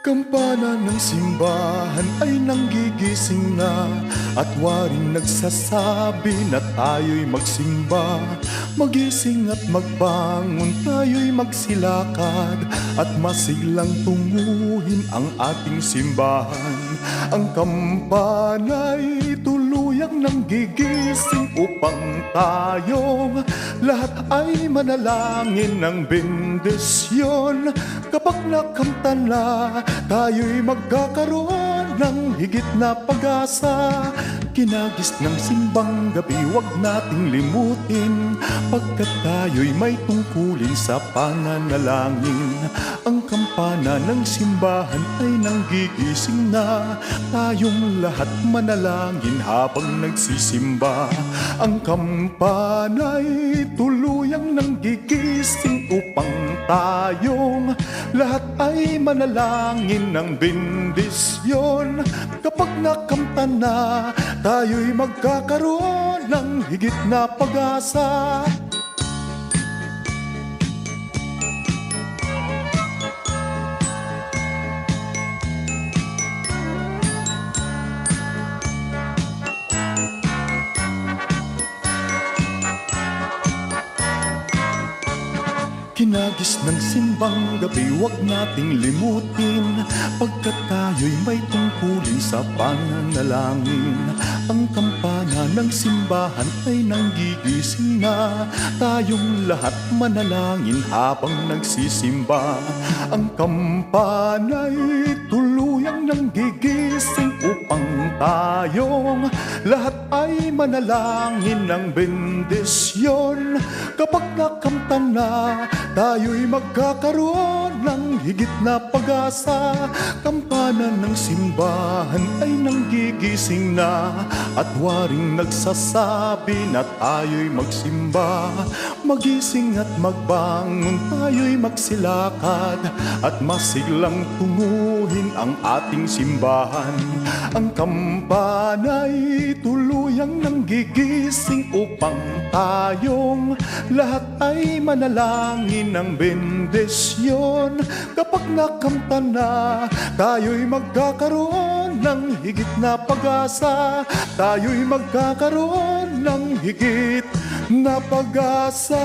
Kampana ng simbahan ay nanggigising na at waring nagsasabi na tayo'y magsimba. Magising at magbangon, tayo'y magsilakad at masiglang tunguhin ang ating simbahan. Ang kampana'y tuluyang nanggigising upang tayong lahat ay manalangin ng bendisyon. Kapag nakamta na, tayo'y magkakaroon ng higit na pag-asa. Kinagis ng simbang gabi, huwag nating limutin, pagkat tayo'y may tungkulin sa pananalangin. Ang kampana ng simbahan ay nanggigising na, tayong lahat manalangin habang nagsisimba. Ang kampana'y tuluyang nanggigising upang tayong lahat ay manalangin ng bendisyon. Kapag nakamta na, tayo'y magkakaroon ng higit na pag-asa. Kinagis ng simbang gabi, huwag nating limutin, pagkat tayo'y may tungkulin sa pananalangin. Ang kampana ng simbahan ay nanggigising na, tayong lahat manalangin habang nagsisimba. Ang kampana'y tuluyang nanggigising upang tayong lahat ay manalangin ng bendisyon. Kapag nakamta na, tayo'y magkakaroon ng higit na pag-asa. Kampana ng simbahan ay nanggigising na, at waring nagsasabi na tayo'y magsimba. Magising at magbangon, tayo'y magsilakad at masiglang tunguhin ang ating simbahan. Ang kampana'y tuluyang nanggigising upang tayong lahat ay manalangin ng bendisyon. Kapag nakamta na, tayo'y magkakaroon ng higit na pag-asa. Tayo'y magkakaroon ng higit na pag-asa.